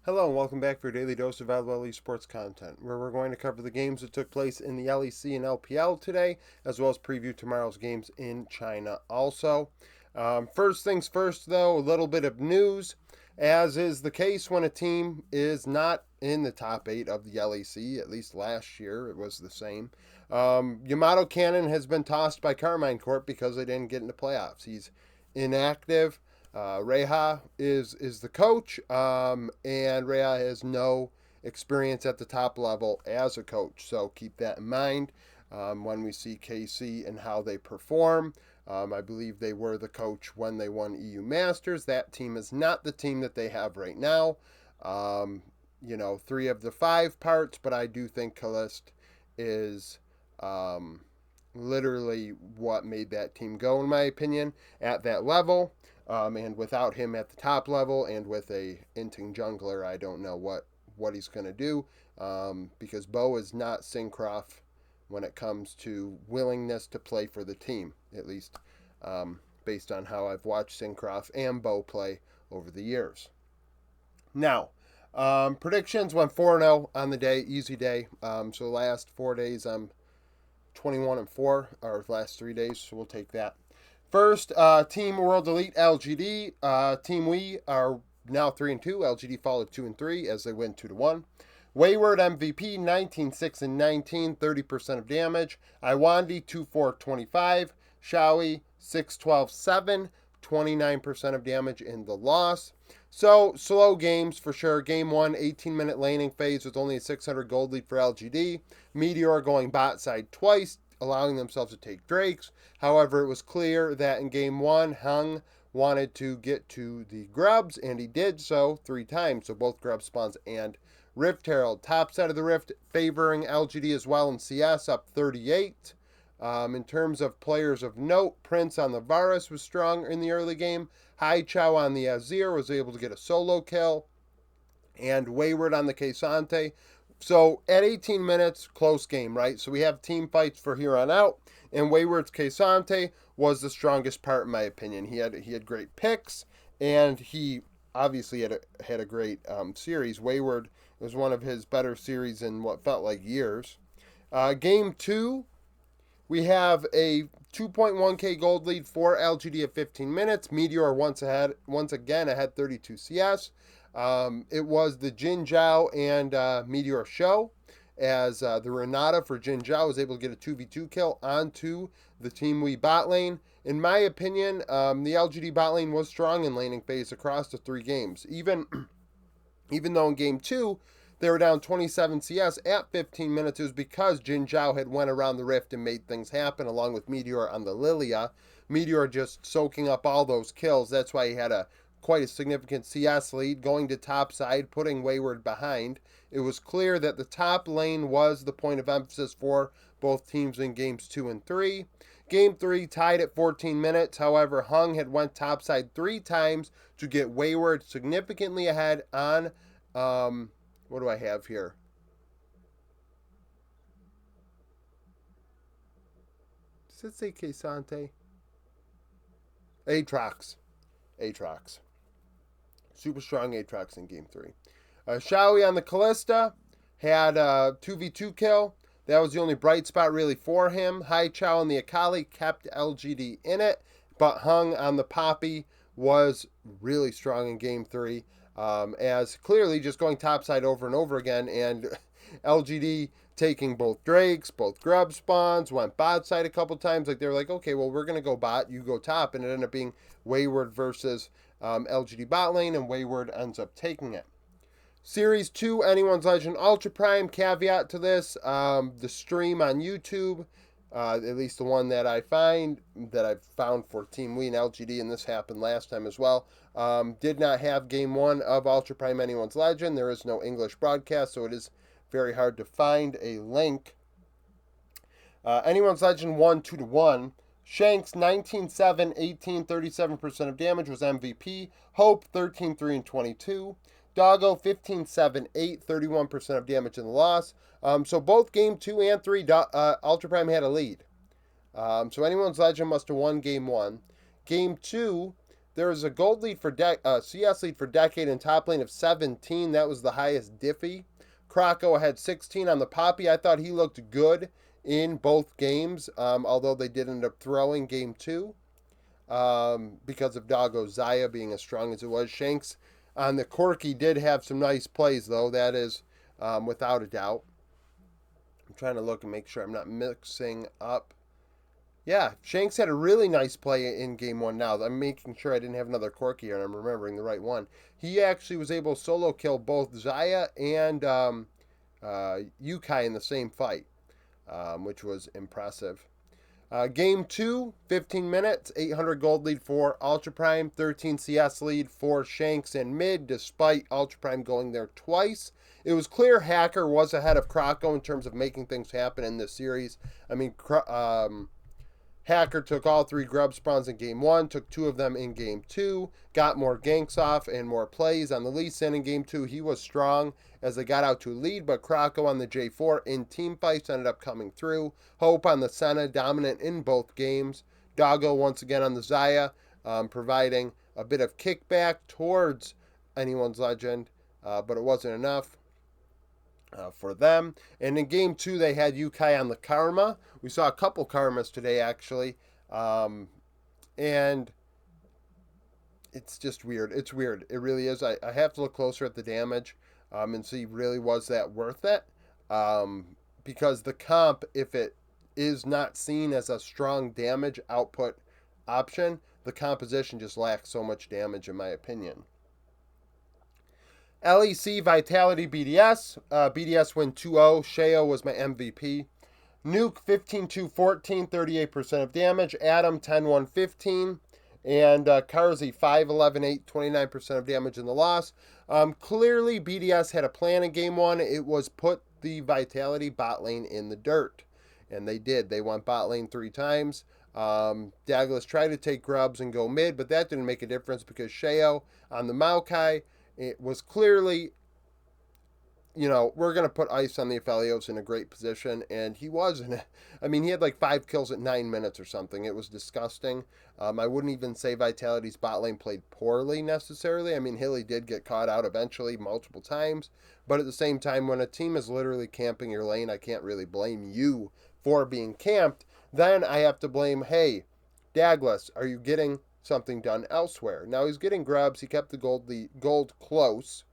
Hello and welcome back for your daily dose of LPL Esports content, where we're going to cover the games that took place in the LEC and LPL today, as well as preview tomorrow's games in China also. First things first, though, a little bit of news. As is the case when a team is not in the top 8 of the LEC, at least last year it was the same. Yamato Cannon has been tossed by Carmine Corp because they didn't get into playoffs. He's inactive. Reha is the coach, and Reha has no experience at the top level as a coach. So keep that in mind when we see KC and how they perform. I believe they were the coach when they won EU Masters. That team is not the team that they have right now. 3 of the 5 parts, but I do think Kalist is literally what made that team go, in my opinion, at that level. And without him at the top level and with a inting jungler, I don't know what he's going to do because Bo is not Syncroft when it comes to willingness to play for the team, at least based on how I've watched Syncroft and Bo play over the years. Now, predictions went 4-0 on the day, easy day. So the last 4 days I'm 21-4, or last 3 days, so we'll take that. First, Team World Elite LGD. Team We are now 3-2. LGD followed 2-3 as they win 2-1. Wayward MVP 19-6-19, 30% of damage. Iwandi 2-4-25. Shawi 6-12-7, 29% of damage in the loss. So, slow games for sure. Game 1, 18-minute laning phase with only a 600 gold lead for LGD. Meteor going bot side twice, allowing themselves to take Drakes. However, it was clear that in Game 1, Hung wanted to get to the Grubs, and he did so 3 times. So both Grub spawns and Rift Herald. Top side of the Rift favoring LGD as well in CS, up 38. In terms of players of note, Prince on the Varus was strong in the early game. Hai Chao on the Azir was able to get a solo kill. And Wayward on the Kesante. So at 18 minutes, close game, right? So we have team fights for here on out. And Wayward's Kesante was the strongest part, in my opinion. He had great picks, and he obviously had a great series. Wayward was one of his better series in what felt like years. Game 2, we have a 2.1k gold lead for LGD at 15 minutes. Meteor once again ahead 32 CS. It was the Jin Zhao and Meteor show as the Renata for Jin Zhao was able to get a 2v2 kill onto the Team We bot lane. In my opinion, the LGD bot lane was strong in laning phase across the 3 games. Even though in game 2, they were down 27 CS at 15 minutes, it was because Jin Zhao had went around the rift and made things happen along with Meteor on the Lilia. Meteor just soaking up all those kills. That's why he had quite a significant CS lead, going to top side, putting Wayward behind. It was clear that the top lane was the point of emphasis for both teams in games 2 and 3. Game 3 tied at 14 minutes. However, Hung had went topside 3 times to get Wayward significantly ahead on, what do I have here? Does it say Kesante? Aatrox. Super strong Aatrox in game 3. Shawi on the Callista had a 2v2 kill. That was the only bright spot really for him. Hai Chao on the Akali kept LGD in it, but Hung on the Poppy was really strong in game 3. As clearly just going topside over and over again, and LGD taking both Drakes, both Grub spawns, went bot side a couple times. Like they were like, okay, well, we're going to go bot, you go top, and it ended up being Wayward versus LGD bot lane, and Wayward ends up taking it. Series 2, Anyone's Legend Ultra Prime. Caveat to this, the stream on YouTube, at least the one that I've found for Team We and LGD, and this happened last time as well, did not have Game 1 of Ultra Prime Anyone's Legend. There is no English broadcast, so it is very hard to find a link. Anyone's Legend won 2-1. Shanks 19-7, 18, 37% of damage was MVP. Hope 13-3 and 22. Doggo 15-7, 8, 31% of damage in the loss. So both game 2 and 3, Ultra Prime had a lead. So Anyone's Legend must have won game 1. Game 2, there was a gold lead for CS lead for Decade in top lane of 17. That was the highest Diffie. Krakow had 16 on the Poppy. I thought he looked good in both games, although they did end up throwing game 2 because of Doggo Zaya being as strong as it was. Shanks on the Corki did have some nice plays, though. That is without a doubt. I'm trying to look and make sure I'm not mixing up. Yeah, Shanks had a really nice play in game 1 now. I'm making sure I didn't have another Corki here and I'm remembering the right one. He actually was able to solo kill both Zaya and Yukai in the same fight, which was impressive. Game 2, 15 minutes, 800 gold lead for Ultra Prime, 13 CS lead for Shanks and Mid, despite Ultra Prime going there twice. It was clear Hacker was ahead of Krakow in terms of making things happen in this series. I mean, Hacker took all 3 grub spawns in game 1, took 2 of them in game 2, got more ganks off and more plays on the Lee Sin in game 2. He was strong as they got out to a lead, but Krakow on the J4 in team fights ended up coming through. Hope on the Senna, dominant in both games. Doggo once again on the Zaya, providing a bit of kickback towards anyone's legend, but it wasn't enough for them. And in game 2, they had Yukai on the Karma. We saw a couple Karmas today, actually. And it's just weird. It's weird. It really is. I have to look closer at the damage and see really was that worth it. Because the comp, if it is not seen as a strong damage output option, the composition just lacks so much damage in my opinion. LEC Vitality BDS. BDS win 2-0. Sheo was my MVP. Nuke 15-2-14, 38% of damage. Adam 10-1-15. And Karzi 5-11-8, 29% of damage in the loss. Clearly, BDS had a plan in game 1. It was put the Vitality bot lane in the dirt. And they did. They went bot lane 3 times. Douglas tried to take grubs and go mid, but that didn't make a difference because Sheo on the Maokai, it was clearly, we're going to put Ice on the Aphelios in a great position, and he was in it. I mean, he had like 5 kills at 9 minutes or something. It was disgusting. I wouldn't even say Vitality's bot lane played poorly necessarily. I mean, Hilly did get caught out eventually multiple times, but at the same time, when a team is literally camping your lane, I can't really blame you for being camped. Then I have to blame, hey, Douglas, are you getting something done elsewhere? Now he's getting grubs. He kept the gold close.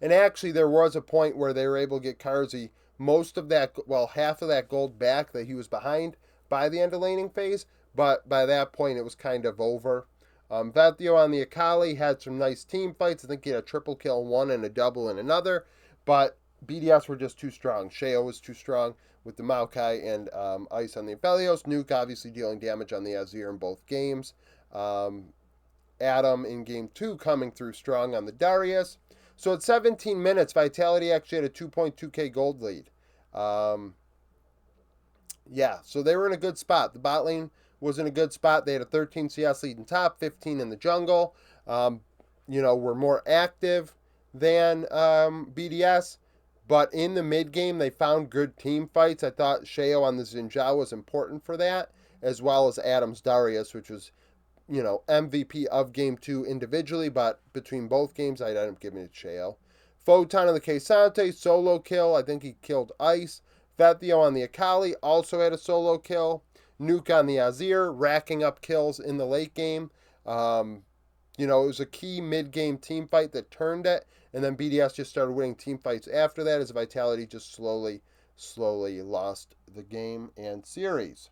And actually there was a point where they were able to get Karzi half of that gold back that he was behind by the end of laning phase. But by that point it was kind of over. Vethio on the Akali had some nice team fights. I think he had a triple kill in one and a double in another. But BDS were just too strong. Sheo was too strong with the Maokai and Ice on the Aphelios. Nuke obviously dealing damage on the Azir in both games. Adam in game 2 coming through strong on the Darius. So at 17 minutes, Vitality actually had a 2.2k gold lead. So they were in a good spot. The bot lane was in a good spot. They had a 13 CS lead in top, 15 in the jungle. Were more active than BDS. But in the mid game, they found good team fights. I thought Sheo on the Xinjiao was important for that, as well as Adam's Darius, which was, MVP of game 2 individually, but between both games, I ended up giving it to Sheo. Photon on the K'Sante, solo kill. I think he killed Ice. Vethio on the Akali also had a solo kill. Nuke on the Azir, racking up kills in the late game. It was a key mid-game team fight that turned it, and then BDS just started winning team fights after that as Vitality just slowly lost the game and series.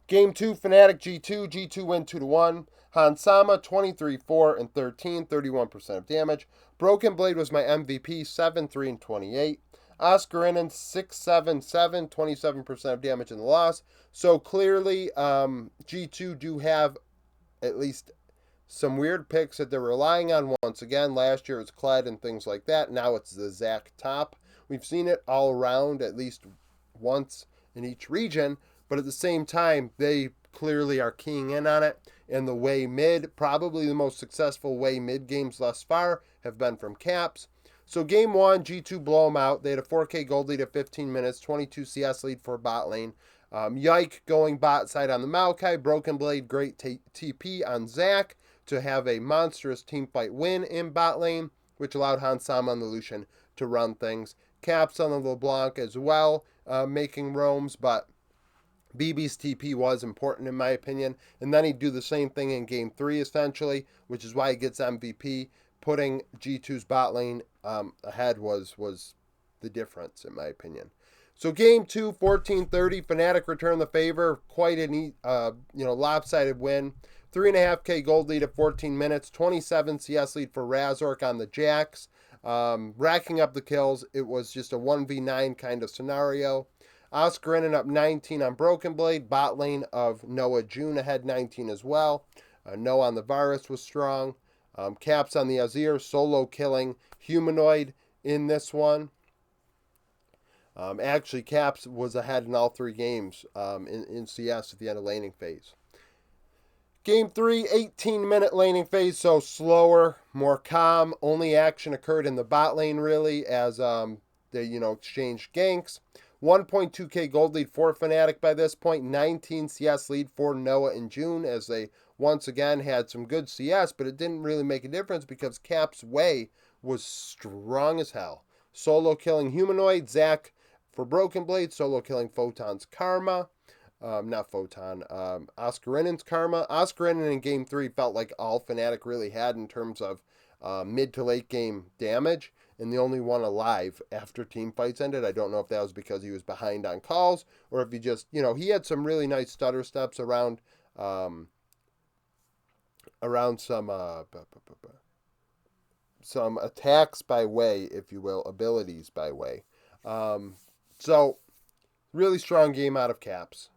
Game 2, Fnatic G2. G2 win 2-1. Hansama 23-4 and 13, 31% of damage. Broken Blade was my MVP, 7-3 and 28. Oscarinen 6-7-7, 27% of damage in the loss. So clearly, G2 do have at least some weird picks that they're relying on once again. Last year it was Kled and things like that. Now it's the Zac top. We've seen it all around at least once in each region, but at the same time, they clearly are keying in on it. And the way mid, probably the most successful way mid games thus far, have been from Caps. So game 1, G2 blow them out. They had a 4K gold lead at 15 minutes, 22 CS lead for bot lane. Yike going bot side on the Maokai. Broken Blade, great TP on Zac to have a monstrous teamfight win in bot lane, which allowed Hansama on the Lucian to run things. Caps on the LeBlanc as well, making roams, but BB's TP was important in my opinion. And then he'd do the same thing in game 3 essentially, which is why he gets MVP. Putting G2's bot lane ahead was the difference in my opinion. So game 2, 14-30, Fnatic returned the favor. Quite an lopsided win. 3.5k gold lead at 14 minutes. 27 CS lead for Razork on the Jax. Racking up the kills. It was just a 1v9 kind of scenario. Oscar ended up 19 on Broken Blade. Bot lane of Noah June ahead 19 as well. Noah on the Varus was strong. Caps on the Azir. Solo killing Humanoid in this one. Actually, Caps was ahead in all 3 games in CS at the end of laning phase. Game 3, 18-minute laning phase, so slower, more calm. Only action occurred in the bot lane, really, as they, exchanged ganks. 1.2k gold lead for Fnatic by this point. 19 CS lead for Noah and June, as they once again had some good CS, but it didn't really make a difference because Cap's way was strong as hell. Solo killing Humanoid, Zac for Broken Blade, solo killing Photon's Karma. Not Photon, Oscarinen's Karma. Oscarinen in game 3 felt like all Fnatic really had in terms of mid to late game damage, and the only one alive after team fights ended. I don't know if that was because he was behind on calls, or if he just, he had some really nice stutter steps around some attacks by way, if you will, abilities by way. So, really strong game out of Caps.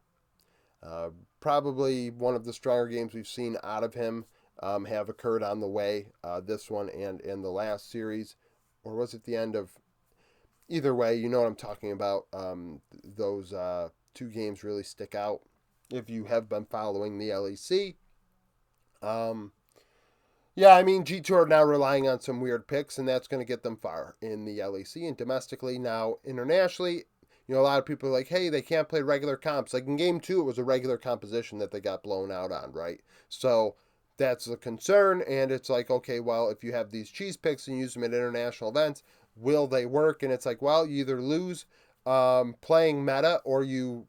Probably one of the stronger games we've seen out of him have occurred on the way. This one and in the last series. Or was it the end of... Either way, you know what I'm talking about. Those 2 games really stick out if you have been following the LEC. Yeah, I mean, G2 are now relying on some weird picks, and that's going to get them far in the LEC and domestically. Now, internationally, a lot of people are like, hey, they can't play regular comps. Like in game 2, it was a regular composition that they got blown out on, right? So that's a concern, and it's like, okay, well, if you have these cheese picks and use them at international events, will they work? And it's like, well, you either lose playing meta, or you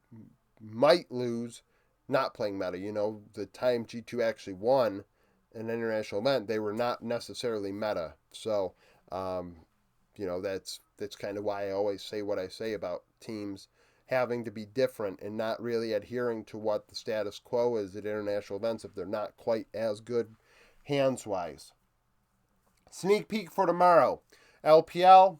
might lose not playing meta. The time G2 actually won an international event, they were not necessarily meta. So, that's kind of why I always say what I say about teams having to be different and not really adhering to what the status quo is at international events if they're not quite as good hands-wise. Sneak peek for tomorrow. LPL,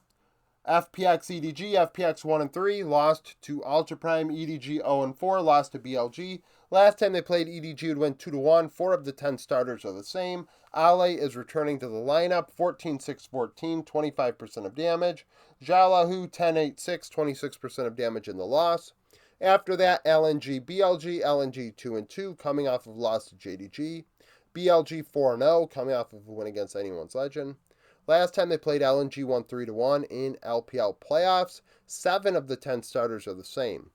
FPX EDG, FPX 1-3, lost to Ultra Prime, EDG 0-4, lost to BLG. Last time they played, EDG would win 2-1. 4 of the 10 starters are the same. Ale is returning to the lineup, 14-6-14, 25% of damage. Jalahu, 10-8-6, 26% of damage in the loss. After that, LNG, BLG, LNG 2-2, coming off of loss to JDG. BLG 4-0, coming off of a win against Anyone's Legend. Last time they played, LNG won 3-1 in LPL playoffs. 7 of the 10 starters are the same.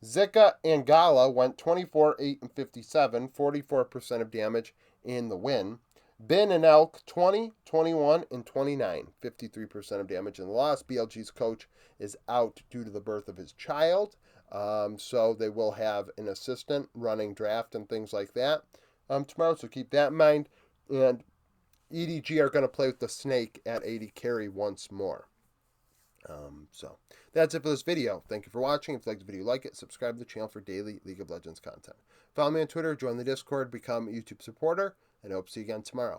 Zika and Gala went 24-8-57, 44% of damage in the win. Bin and Elk 20, 21, and 29, 53% of damage in the loss. BLG's coach is out due to the birth of his child, so they will have an assistant running draft and things like that tomorrow, so keep that in mind. And EDG are going to play with the Snake at 80 carry once more. So that's it for this video. Thank you for watching. If you liked the video, like it, subscribe to the channel for daily League of Legends content. Follow me on Twitter, join the Discord, become a YouTube supporter, and I hope to see you again tomorrow.